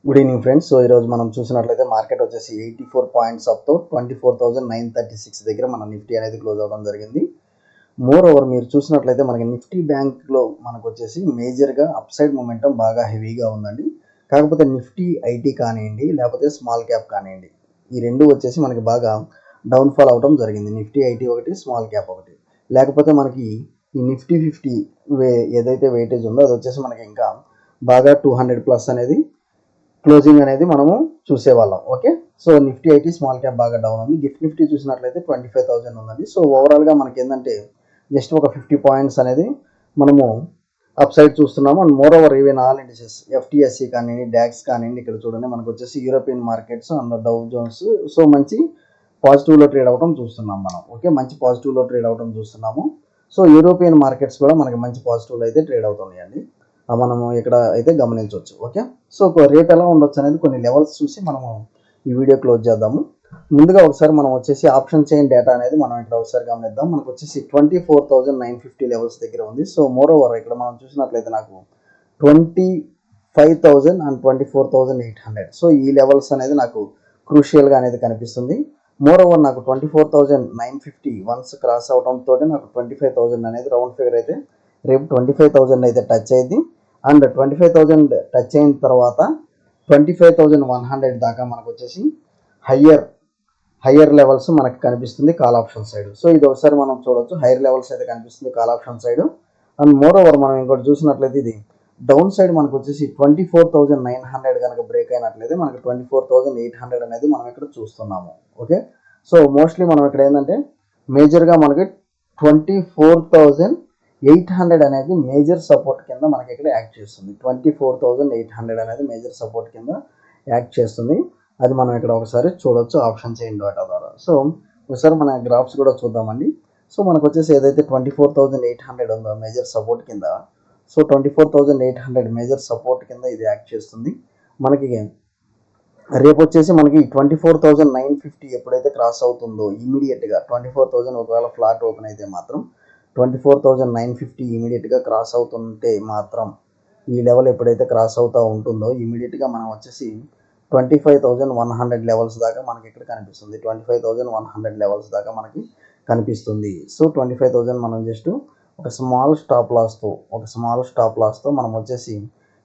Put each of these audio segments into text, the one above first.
Good evening friends. So ఈరోజు మనం చూసినట్లయితే మార్కెట్ వచ్చేసి 84 పాయింట్స్ అప్తో 24,936 దగ్గర మన నిఫ్టీ అనేది క్లోజ్ అవ్వడం జరిగింది. మోర్ ఓవర్ మీరు చూసినట్లయితే మనకి నిఫ్టీ బ్యాంక్లో మనకు వచ్చేసి మేజర్గా అప్ సైడ్ మూమెంటం బాగా హెవీగా ఉందండి. కాకపోతే నిఫ్టీ ఐటీ కానివ్వండి, లేకపోతే స్మాల్ క్యాప్ కానివ్వండి, ఈ రెండు వచ్చేసి మనకి బాగా డౌన్ఫాల్ అవడం జరిగింది. నిఫ్టీ ఐటీ ఒకటి, స్మాల్ క్యాప్ ఒకటి. లేకపోతే మనకి ఈ నిఫ్టీ 50 ఏదైతే వెయిటేజ్ ఉందో అది వచ్చేసి మనకి ఇంకా బాగా 200+ అనేది క్లోజింగ్ అనేది మనము చూసేవాళ్ళం. Okay, so Nifty IT small cap బాగా డౌన్ ఉంది. గిఫ్ట్ నిఫ్టీ చూసినట్లయితే 25,000 ఉందండి. సో ఓవరాల్గా మనకి ఏంటంటే జస్ట్ ఒక 50 పాయింట్స్ అనేది మనము అప్ సైడ్ చూస్తున్నాము. And moreover even all indices FTSE కానివ్వండి, డాక్స్ కానివ్వండి, ఇక్కడ చూడండి మనకు వచ్చేసి European markets and Dow Jones so మంచి పాజిటివ్లో ట్రేడ్ అవ్వడం చూస్తున్నాం మనం. ఓకే, మంచి పాజిటివ్లో ట్రేడ్ అవ్వడం చూస్తున్నాము. సో యూరోపియన్ మార్కెట్స్ కూడా మనకి మంచి పాజిటివ్లో అయితే ట్రేడ్ అవుతున్నాయండి. మనము ఇక్కడ అయితే గమనించవచ్చు. ఓకే, సో రేట్ ఎలా ఉండొచ్చు అనేది కొన్ని లెవెల్స్ చూసి మనము ఈ వీడియో క్లోజ్ చేద్దాము. ముందుగా ఒకసారి మనం వచ్చేసి ఆప్షన్ చైన్ డేటా అనేది మనం ఇక్కడ ఒకసారి గమనిద్దాం. మనకు వచ్చేసి 24,950 లెవెల్స్ దగ్గర ఉంది. సో మోర్ ఓవర్ ఇక్కడ మనం చూసినట్లయితే నాకు 25,000 అండ్ 24,800 సో ఈ లెవెల్స్ అనేది నాకు క్రూషియల్గా అనేది కనిపిస్తుంది. మోర్ ఓవర్ నాకు 24,950 వన్స్ క్రాస్ అవడంతో నాకు 25,000 అనేది రౌండ్ ఫిగర్ అయితే రేపు 25,000 అయితే టచ్ అయింది. అండ్ 25,000 టచ్ అయిన తర్వాత 25,100 దాకా మనకు వచ్చేసి హయ్యర్ లెవెల్స్ మనకి కనిపిస్తుంది కాల్ ఆప్షన్ సైడ్. సో ఇది ఒకసారి మనం చూడవచ్చు, హైయర్ లెవెల్స్ అయితే కనిపిస్తుంది call option side. And more over మనం ఇంకోటి చూసినట్లయితే ఇది డౌన్ సైడ్ మనకు వచ్చేసి 24,900 కనుక బ్రేక్ అయినట్లయితే మనకి 24,800 అనేది మనం ఇక్కడ చూస్తున్నాము. ఓకే, సో మోస్ట్లీ మనం ఇక్కడ ఏంటంటే మేజర్గా మనకి 24,800 అనేది మేజర్ సపోర్ట్ కింద మనకి ఇక్కడ యాక్ట్ చేస్తుంది. 24,800 అనేది మేజర్ సపోర్ట్ కింద యాక్ట్ చేస్తుంది. అది మనం ఇక్కడ ఒకసారి చూడొచ్చు ఆప్షన్ చైన్ డేటా ద్వారా. సో ఒకసారి మన గ్రాఫ్స్ కూడా చూద్దామండి. సో మనకు వచ్చేసి ఏదైతే 24,800 ఉందో మేజర్ సపోర్ట్ కింద, సో 24,800 మేజర్ సపోర్ట్ కింద ఇది యాక్ట్ చేస్తుంది. మనకి రేపు వచ్చేసి మనకి 24,950 ఎప్పుడైతే క్రాస్ అవుతుందో ఇమీడియట్గా 24,000 ఒకవేళ ఫ్లాట్ ఓపెన్ అయితే మాత్రం 24,950 ఇమీడియట్గా క్రాస్ అవుతుంటే మాత్రం ఈ లెవెల్ ఎప్పుడైతే క్రాస్ అవుతూ ఉంటుందో ఇమీడియట్గా మనం వచ్చేసి 25,100 లెవెల్స్ దాకా మనకి ఇక్కడ కనిపిస్తుంది. 25,100 లెవెల్స్ దాకా మనకి కనిపిస్తుంది. సో 25,000 మనం జస్ట్ ఒక స్మాల్ స్టాప్ లాస్తో మనం వచ్చేసి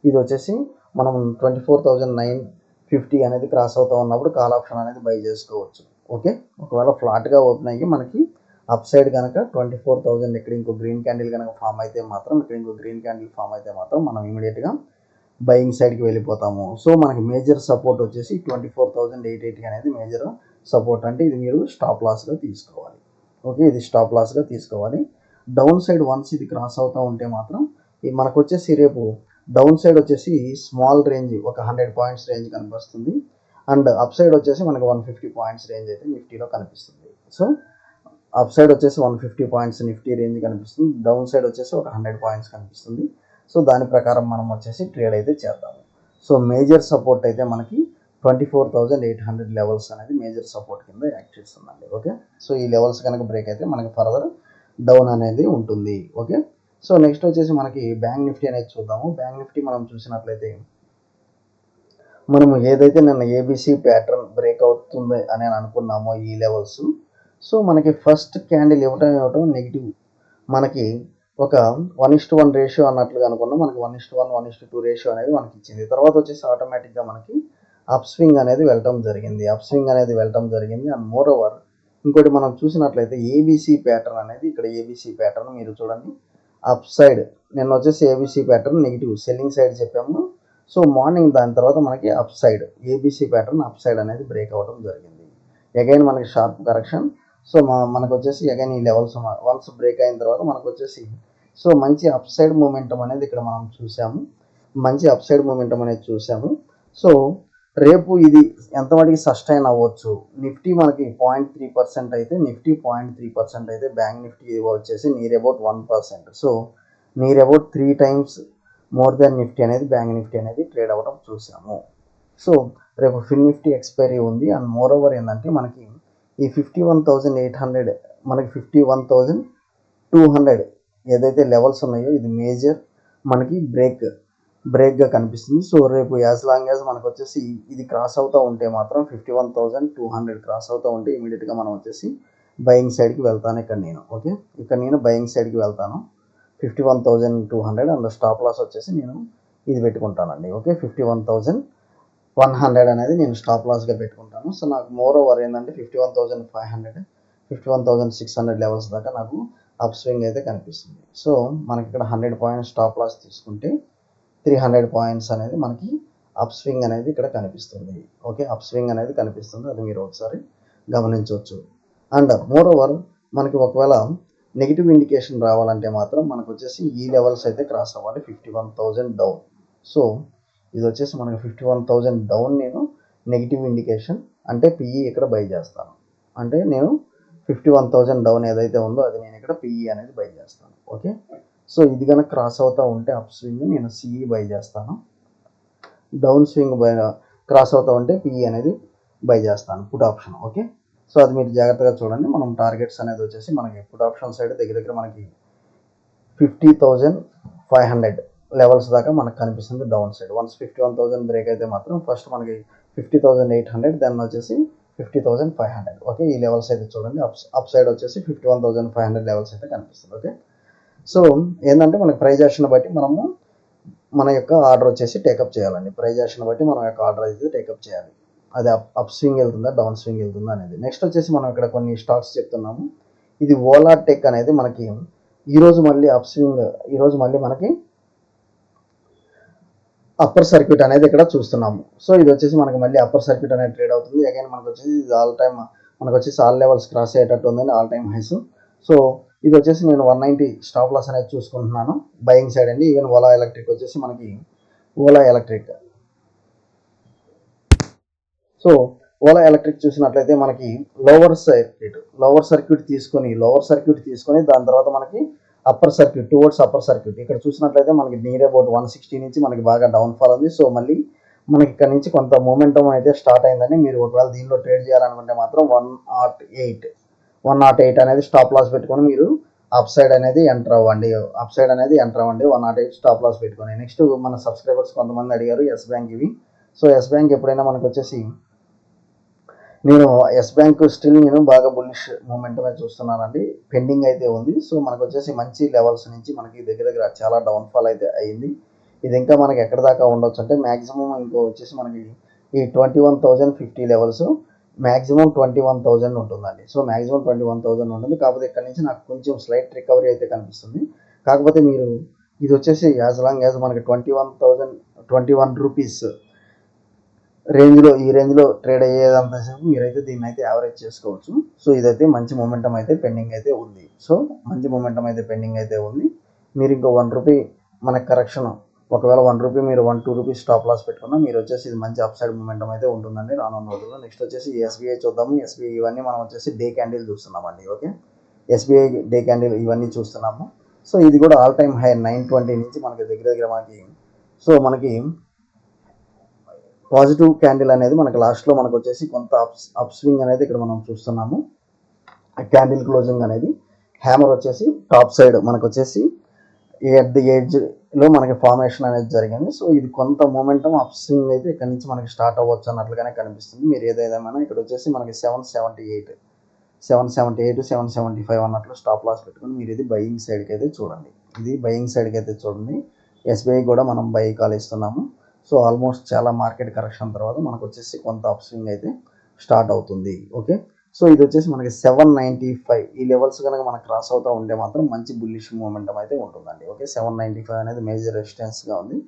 ఇది వచ్చేసి మనం 24,950 అనేది క్రాస్ అవుతూ ఉన్నప్పుడు కాల్ ఆప్షన్ అనేది బై చేసుకోవచ్చు. ఓకే, ఒకవేళ ఫ్లాట్గా ఓపెన్ అయ్యి మనకి అప్ సైడ్ కనుక 24,000 ఇక్కడ ఇంకో గ్రీన్ క్యాండిల్ కనుక ఫామ్ అయితే మాత్రం మనం ఇమీడియట్గా బయింగ్ సైడ్కి వెళ్ళిపోతాము. సో మనకి మేజర్ సపోర్ట్ వచ్చేసి 24,880 అనేది మేజర్ సపోర్ట్. అంటే ఇది మీరు స్టాప్ లాస్గా తీసుకోవాలి. ఓకే, ఇది స్టాప్ లాస్గా తీసుకోవాలి. డౌన్ సైడ్ వన్స్ ఇది క్రాస్ అవుతూ ఉంటే మాత్రం మనకు వచ్చేసి రేపు డౌన్ సైడ్ వచ్చేసి స్మాల్ రేంజ్ ఒక 100 పాయింట్స్ రేంజ్ కనిపిస్తుంది. అండ్ అప్ సైడ్ వచ్చేసి మనకు 150 పాయింట్స్ రేంజ్ అయితే నిఫ్టీలో కనిపిస్తుంది. సో అప్ సైడ్ వచ్చేసి 150 పాయింట్స్ నిఫ్టీ రేంజ్ కనిపిస్తుంది. డౌన్ సైడ్ వచ్చేసి ఒక 100 పాయింట్స్ కనిపిస్తుంది. సో దాని ప్రకారం మనం వచ్చేసి ట్రేడ్ అయితే చేద్దాము. సో మేజర్ సపోర్ట్ అయితే మనకి 24,800 లెవెల్స్ అనేది మేజర్ సపోర్ట్ కింద యాక్ట్ చేస్తుందండి. ఓకే, సో ఈ లెవెల్స్ కనుక బ్రేక్ అయితే మనకి ఫర్దర్ డౌన్ అనేది ఉంటుంది. ఓకే, సో నెక్స్ట్ వచ్చేసి మనకి బ్యాంక్ నిఫ్టీ అనేది చూద్దాము. బ్యాంక్ నిఫ్టీ మనం చూసినట్లయితే మనము ఏదైతే నిన్న ఏబిసి ప్యాటర్న్ బ్రేక్ అవుతుంది అని అనుకున్నామో ఈ లెవెల్స్, సో మనకి ఫస్ట్ క్యాండిల్ ఇవ్వటం నెగిటివ్ మనకి ఒక 1:1 రేషియో అన్నట్లుగా అనుకున్నాం. మనకి 1:1, 1:2 రేషియో అనేది మనకి ఇచ్చింది. తర్వాత వచ్చేసి ఆటోమేటిక్గా మనకి అప్ స్వింగ్ అనేది వెళ్ళటం జరిగింది. అండ్ మోర్ ఓవర్ ఇంకోటి మనం చూసినట్లయితే ఏబిసి ప్యాటర్న్ అనేది ఇక్కడ ఏబిసి ప్యాటర్న్ మీరు చూడండి అప్ సైడ్ నిన్న వచ్చేసి ABC pattern negative selling side చెప్పాము. సో మార్నింగ్ దాని తర్వాత మనకి upside ABC pattern upside అనేది బ్రేక్ అవ్వడం జరిగింది. అగైన్ మనకి షార్ప్ కరెక్షన్. సో మనకు వచ్చేసి అగైన్ ఈ లెవెల్స్ వన్స్ బ్రేక్ అయిన తర్వాత మనకు వచ్చేసి సో మంచి అప్ సైడ్ మూమెంటం అనేది ఇక్కడ మనం చూసాము. సో రేపు ఇది ఎంతవరకు సస్టైన్ అవ్వచ్చు. నిఫ్టీ మనకి 0.3% అయితే బ్యాంక్ నిఫ్టీ వచ్చేసి near about 1%. So near about 3 times more than Nifty అనేది బ్యాంక్ నిఫ్టీ అనేది ట్రేడ్ అవ్వడం చూసాము. సో రేపు ఫిన్ నిఫ్టీ ఎక్స్పైరీ ఉంది. అండ్ మోర్ ఓవర్ ఏంటంటే మనకి ఈ 51,800 మనకి 51,200 ఏదైతే లెవెల్స్ ఉన్నాయో ఇది మేజర్ మనకి బ్రేక్ బ్రేక్గా కనిపిస్తుంది. సో రేపు యాజ్ లాంగ్ యాజ్ మనకు వచ్చేసి ఇది క్రాస్ అవుతూ ఉంటే మాత్రం 51,200 క్రాస్ అవుతూ ఉంటే ఇమీడియట్గా మనం వచ్చేసి బయింగ్ సైడ్కి వెళ్తాను ఇక్కడ నేను. ఓకే, ఇక్కడ నేను బయింగ్ సైడ్కి వెళ్తాను 51,200 అండ్ స్టాప్ లాస్ వచ్చేసి నేను ఇది పెట్టుకుంటానండి. ఓకే, 51,100 అనేది నేను స్టాప్ లాస్గా పెట్టుకుంటాను. సో నాకు మోర్ ఓవర్ ఏంటంటే 51,500 51,600 లెవెల్స్ దాకా నాకు అప్ స్వింగ్ అయితే కనిపిస్తుంది. సో మనకి ఇక్కడ 100 పాయింట్స్ స్టాప్ లాస్ తీసుకుంటే 300 పాయింట్స్ అనేది మనకి అప్ స్వింగ్ అనేది ఇక్కడ కనిపిస్తుంది. ఓకే, అప్ స్వింగ్ అనేది కనిపిస్తుంది, అది మీరు ఒకసారి గమనించవచ్చు. అండ్ మోర్ ఓవర్ మనకి ఒకవేళ నెగిటివ్ ఇండికేషన్ రావాలంటే మాత్రం మనకు వచ్చేసి ఈ లెవెల్స్ అయితే క్రాస్ అవ్వాలి 51,000 డౌన్. సో ఇది వచ్చేసి మనకి 51,000 డౌన్ నేను నెగిటివ్ ఇండికేషన్ అంటే పిఈ ఇక్కడ బై చేస్తాను. అంటే నేను 51,000 డౌన్ ఏదైతే ఉందో అది నేను ఇక్కడ పిఈ అనేది బై చేస్తాను. ఓకే, సో ఇది కనుక క్రాస్ అవుతూ ఉంటే అప్ స్వింగ్ నేను సిఈ బై చేస్తాను. డౌన్ స్వింగ్ బై క్రాస్ అవుతూ ఉంటే పిఈ అనేది బై చేస్తాను, పుట్ ఆప్షన్. ఓకే, సో అది మీరు జాగ్రత్తగా చూడండి. మనం టార్గెట్స్ అనేది వచ్చేసి మనకి పుట్ ఆప్షన్ సైడ్ దగ్గర మనకి 50,500 లెవెల్స్ దాకా మనకు కనిపిస్తుంది డౌన్ సైడ్. వన్స్ 51,000 బ్రేక్ అయితే మాత్రం ఫస్ట్ మనకి 50,800 దెన్ వచ్చేసి 50,500. ఓకే, ఈ లెవెల్స్ అయితే చూడండి. అప్ సైడ్ వచ్చేసి 51,500 లెవెల్స్ అయితే కనిపిస్తుంది. ఓకే, సో ఏంటంటే మనకి ప్రైజ్ యాక్షన్ బట్టి మనము మన యొక్క ఆర్డర్ వచ్చేసి టేకప్ చేయాలండి. ప్రైజ్ యాక్షన్ బట్టి మనం యొక్క ఆర్డర్ అయితే టేకప్ చేయాలి. అది అప్ స్వింగ్ వెళ్తుందా డౌన్ స్వింగ్ వెళ్తుందా అనేది. నెక్స్ట్ వచ్చేసి మనం ఇక్కడ కొన్ని స్టాక్స్ చెప్తున్నాము. ఇది ఓలా టెక్ అనేది మనకి ఈరోజు మళ్ళీ అప్ స్వింగ్, ఈరోజు మళ్ళీ మనకి అప్పర్ సర్క్యూట్ అనేది ఇక్కడ చూస్తున్నాము. సో ఇది వచ్చేసి మనకి మళ్ళీ అప్పర్ సర్క్యూట్ అనేది ట్రేడ్ అవుతుంది. అగైన్ మనకు వచ్చేసి ఇది ఆల్ టైమ్ మనకు వచ్చేసి ఆల్ లెవెల్స్ క్రాస్ అయ్యేటట్టు ఉందండి, ఆల్ టైమ్ హైస్. సో ఇది వచ్చేసి నేను 190 స్టాప్ లాస్ అనేది చూసుకుంటున్నాను బయింగ్ సైడ్ అండి. ఈవెన్ ఓలా ఎలక్ట్రిక్ వచ్చేసి మనకి Ola electric, so Ola electric చూసినట్లయితే మనకి లోవర్ సర్క్యూట్ తీసుకొని దాని తర్వాత మనకి upper circuit towards upper circuit ఇక్కడ చూసినట్లయితే మనకి నియర్ అబౌట్ 160 నుంచి మనకి బాగా డౌన్ ఫాల్ ఉంది. సో మళ్ళీ మనకి ఇక్కడ నుంచి కొంత మూమెంటం అయితే స్టార్ట్ అయిందని మీరు ఒకవేళ దీనిలో ట్రేడ్ చేయాలనుకుంటే మాత్రం 108 అనేది స్టాప్ లాస్ పెట్టుకొని మీరు అప్ సైడ్ అనేది ఎంటర్ అవ్వండి. 108 స్టాప్ లాస్ పెట్టుకొని. నెక్స్ట్ మన సబ్స్క్రైబర్స్ కొంతమంది అడిగారు ఎస్ బ్యాంక్ ఇవి. సో ఎస్ బ్యాంక్ ఎప్పుడైనా మనకు వచ్చేసి నేను ఎస్ బ్యాంక్ స్టిల్ నేను బాగా బుల్లిష్ మూమెంటమే చూస్తున్నానండి, పెండింగ్ అయితే ఉంది. సో మనకు వచ్చేసి మంచి లెవెల్స్ నుంచి మనకి దగ్గర చాలా డౌన్ఫాల్ అయితే అయ్యింది. ఇది ఇంకా మనకి ఎక్కడ దాకా ఉండొచ్చు అంటే మ్యాక్సిమం ఇంకో వచ్చేసి మనకి ఈ 21,050 లెవెల్స్ మ్యాక్సిమం 21,000 ఉంటుందండి. సో మ్యాక్సిమం 21,000 ఉంటుంది. కాకపోతే ఇక్కడ నుంచి నాకు కొంచెం స్లైట్ రికవరీ అయితే కనిపిస్తుంది. కాకపోతే మీరు ఇది వచ్చేసి యాజ్ లాంగ్ యాజ్ మనకి 21 రూపీస్ రేంజ్లో ఈ రేంజ్లో ట్రేడ్ అయ్యేదంతసేపు మీరైతే దీన్ని అయితే యావరేజ్ చేసుకోవచ్చు. సో ఇదైతే మంచి మూమెంటం అయితే పెండింగ్ అయితే ఉంది. మీరు ఇంకో 1 రూపీ మనకి కరెక్షన్, ఒకవేళ 1 రూపీ మీరు 1-2 రూపీస్ స్టాప్ లాస్ పెట్టుకున్నా మీరు వచ్చేసి ఇది మంచి అప్ సైడ్ మూమెంటం అయితే ఉంటుందండి రానున్న రోజుల్లో. నెక్స్ట్ వచ్చేసి ఎస్బీఐ చూద్దాము. ఎస్బీఐ ఇవన్నీ మనం వచ్చేసి డే క్యాండిల్ చూస్తున్నామండి. ఓకే, ఎస్బీఐ డే క్యాండిల్ ఇవన్నీ చూస్తున్నాము. సో ఇది కూడా ఆల్ టైమ్ హై 920 నుంచి మనకి దగ్గర మనకి సో మనకి పాజిటివ్ క్యాండిల్ అనేది మనకి లాస్ట్లో మనకు వచ్చేసి కొంత అప్ స్వింగ్ అనేది ఇక్కడ మనం చూస్తున్నాము. క్యాండిల్ క్లోజింగ్ అనేది హ్యామర్ వచ్చేసి టాప్ సైడ్ మనకు వచ్చేసి ఎట్ ది ఎడ్జ్లో మనకి ఫార్మేషన్ అనేది జరిగింది. సో ఇది కొంత మూమెంటం అప్ స్వింగ్ అయితే ఇక్కడ నుంచి మనకి స్టార్ట్ అవ్వచ్చు అన్నట్లుగానే కనిపిస్తుంది. మీరు ఏదైనా ఇక్కడ వచ్చేసి మనకి 778 775 అన్నట్లు స్టాప్ లాస్ పెట్టుకుని మీరు ఇది బయింగ్ సైడ్కి అయితే చూడండి. ఎస్బీఐ కూడా మనం బై కాల్ ఇస్తున్నాము. సో ఆల్మోస్ట్ చాలా మార్కెట్ కరెక్షన్ తర్వాత మనకు వచ్చేసి కొంత అప్ స్వింగ్ అయితే స్టార్ట్ అవుతుంది. ఓకే, సో ఇది వచ్చేసి మనకి 795 ఈ లెవెల్స్ కనుక మనకు క్రాస్ అవుతూ ఉంటే మాత్రం మంచి బుల్లిష్ మూమెంటం అయితే ఉంటుందండి. ఓకే, 795 అనేది మేజర్ రెసిస్టెన్స్గా ఉంది.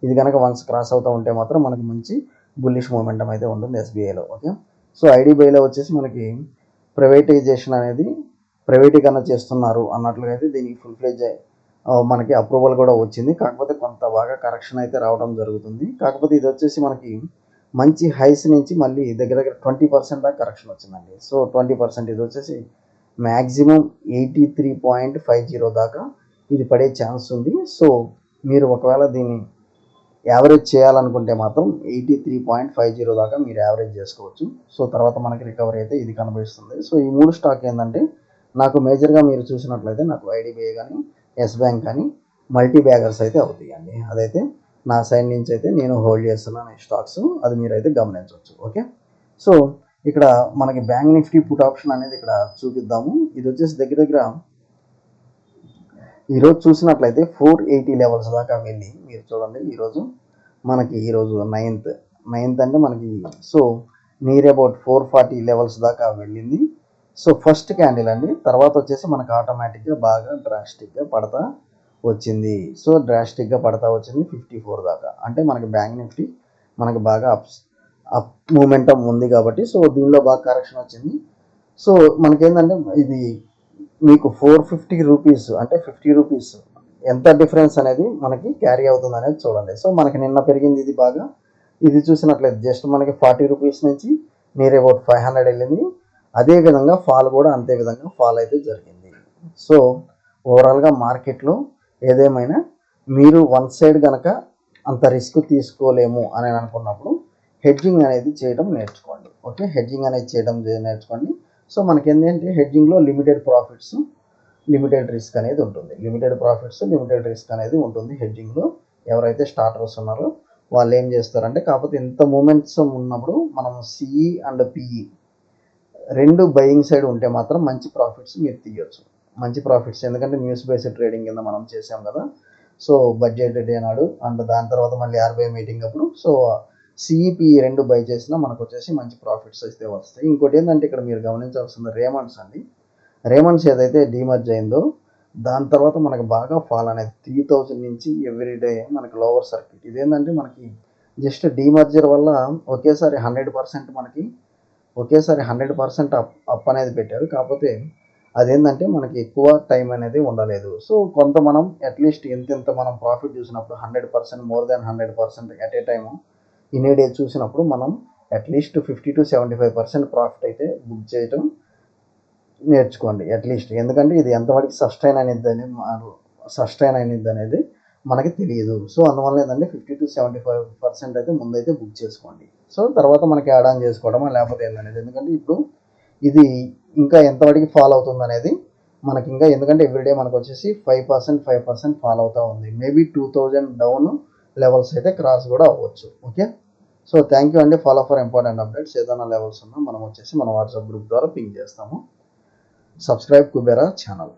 ఇది కనుక వన్స్ క్రాస్ అవుతూ ఉంటే మాత్రం మనకి మంచి బుల్లిష్ మూమెంటం అయితే ఉంటుంది ఎస్బీఐలో. ఓకే, సో ఐడిబిఐలో వచ్చేసి మనకి ప్రైవేటీకరణ చేస్తున్నారు అన్నట్లుగా అయితే దీనికి ఫుల్ ఫ్లెడ్జ్ మనకి అప్రూవల్ కూడా వచ్చింది. కాకపోతే కొంత బాగా కరెక్షన్ అయితే రావడం జరుగుతుంది. కాకపోతే ఇది వచ్చేసి మనకి మంచి హైస్ నుంచి మళ్ళీ దగ్గర 20% దాకా కరెక్షన్ వచ్చిందండి. సో 20% ఇది వచ్చేసి మ్యాక్సిమం 83.50 దాకా ఇది పడే ఛాన్స్ ఉంది. సో మీరు ఒకవేళ దీన్ని యావరేజ్ చేయాలనుకుంటే మాత్రం 83.50 దాకా మీరు యావరేజ్ చేసుకోవచ్చు. సో తర్వాత మనకి రికవరీ అయితే ఇది కనిపిస్తుంది. సో ఈ 3 స్టాక్ ఏంటంటే నాకు మేజర్గా మీరు చూసినట్లయితే నాకు ఐడిబిఐ కానీ ఎస్ బ్యాంక్ కానీ మల్టీ బ్యాగర్స్ అయితే అవుతాయండి. అదైతే నా సైడ్ నుంచి అయితే నేను హోల్డ్ చేస్తున్నాను ఈ స్టాక్స్, అది మీరైతే గమనించవచ్చు. ఓకే, సో ఇక్కడ మనకి బ్యాంక్ నిఫ్టీ పుట్ ఆప్షన్ అనేది ఇక్కడ చూపిద్దాము. ఇది వచ్చేసి దగ్గర దగ్గర ఈరోజు చూసినట్లయితే 480 లెవెల్స్ దాకా వెళ్ళి, మీరు చూడండి ఈరోజు 9th అంటే మనకి సో నియర్ అబౌట్ 440 లెవెల్స్ దాకా వెళ్ళింది. సో ఫస్ట్ క్యాండిల్ అండి, తర్వాత వచ్చేసి మనకు ఆటోమేటిక్గా బాగా డ్రాస్టిక్గా పడతా వచ్చింది. సో డ్రాస్టిక్గా పడతా వచ్చింది 54 దాకా. అంటే మనకి బ్యాంక్ నిఫ్టీ మనకి బాగా అప్ మూమెంటం ఉంది కాబట్టి సో దీనిలో బాగా కరెక్షన్ వచ్చింది. సో మనకేంటంటే ఇది మీకు 450 రూపీస్ అంటే 50 రూపీస్ ఎంత డిఫరెన్స్ అనేది మనకి క్యారీ అవుతుంది అనేది చూడండి. సో మనకి నిన్న పెరిగింది ఇది బాగా, ఇది చూసినట్లయితే జస్ట్ మనకి 40 రూపీస్ నుంచి నియర్ అబౌట్ 500 వెళ్ళింది. అదే విధంగా ఫాల్ కూడా అంతే విధంగా ఫాల్ అయితే జరిగింది. సో ఓవరాల్గా మార్కెట్లో ఏదేమైనా మీరు వన్ సైడ్ కనుక అంత రిస్క్ తీసుకోలేము అని అనుకున్నప్పుడు హెడ్జింగ్ అనేది చేయడం నేర్చుకోండి. ఓకే, హెడ్జింగ్ అనేది చేయడం నేర్చుకోండి. సో మనకి ఏంటంటే హెడ్జింగ్లో లిమిటెడ్ ప్రాఫిట్స్ లిమిటెడ్ రిస్క్ అనేది ఉంటుంది. లిమిటెడ్ ప్రాఫిట్స్ లిమిటెడ్ రిస్క్ అనేది ఉంటుంది హెడ్జింగ్లో. ఎవరైతే స్టార్టర్స్ ఉన్నారో వాళ్ళు ఏం చేస్తారంటే, కాకపోతే ఇంత మూమెంట్స్ ఉన్నప్పుడు మనం సిఈ అండ్ పిఈ రెండు బయింగ్ సైడ్ ఉంటే మాత్రం మంచి ప్రాఫిట్స్ మీరు తీయొచ్చు. మంచి ప్రాఫిట్స్, ఎందుకంటే న్యూస్ బేస్డ్ ట్రేడింగ్ కింద మనం చేసాం కదా. సో బడ్జెట్ డే నాడు అండ్ దాని తర్వాత మళ్ళీ ఆర్బీఐ మీటింగ్ అప్పుడు సో సిఈపిఈ రెండు బై చేసినా మనకు వచ్చేసి మంచి ప్రాఫిట్స్ అయితే వస్తాయి. ఇంకోటి ఏంటంటే ఇక్కడ మీరు గమనించాల్సింది రేమండ్స్ అండి. రేమండ్స్ ఏదైతే డీమర్జ్ అయిందో దాని తర్వాత మనకు బాగా ఫాల్ అనేది 3000 నుంచి ఎవ్రీడే మనకి లోవర్ సర్క్యూట్. ఇదేంటంటే మనకి జస్ట్ డీమర్జర్ వల్ల ఒకేసారి 100% అప్ అనేది పెట్టారు. కాకపోతే అదేంటంటే మనకి ఎక్కువ టైం అనేది ఉండలేదు. సో కొంత మనం అట్లీస్ట్ ఎంత మనం ప్రాఫిట్ చూసినప్పుడు 100% more than 100% at a time in a day చూసినప్పుడు మనం అట్లీస్ట్ 50 to 75% ప్రాఫిట్ అయితే బుక్ చేయటం నేర్చుకోండి అట్లీస్ట్. ఎందుకంటే ఇది ఎంతవరకు సస్టైన్ అనేది అనేది మనకి తెలియదు. సో అందువల్ల ఏంటంటే 50 to 75% అయితే ముందైతే బుక్ చేసుకోండి. సో తర్వాత మనకి యాడ్ ఆన్ చేసుకోవడమా లేకపోతే ఏందనేది, ఎందుకంటే ఇప్పుడు ఇది ఇంకా ఎంతవరకు ఫాలో అవుతుంది అనేది మనకి ఇంకా, ఎందుకంటే ఎవ్రీడే మనకు వచ్చేసి 5% ఫాలో అవుతూ ఉంది. మేబీ 2000 డౌన్ లెవెల్స్ అయితే క్రాస్ కూడా అవ్వచ్చు. ఓకే, సో థ్యాంక్ యూ అండి. Follow for important updates. ఏదైనా లెవెల్స్ ఉన్నా మనం వచ్చేసి మన వాట్సాప్ గ్రూప్ ద్వారా పింగ్ చేస్తాము. Subscribe Kubera channel.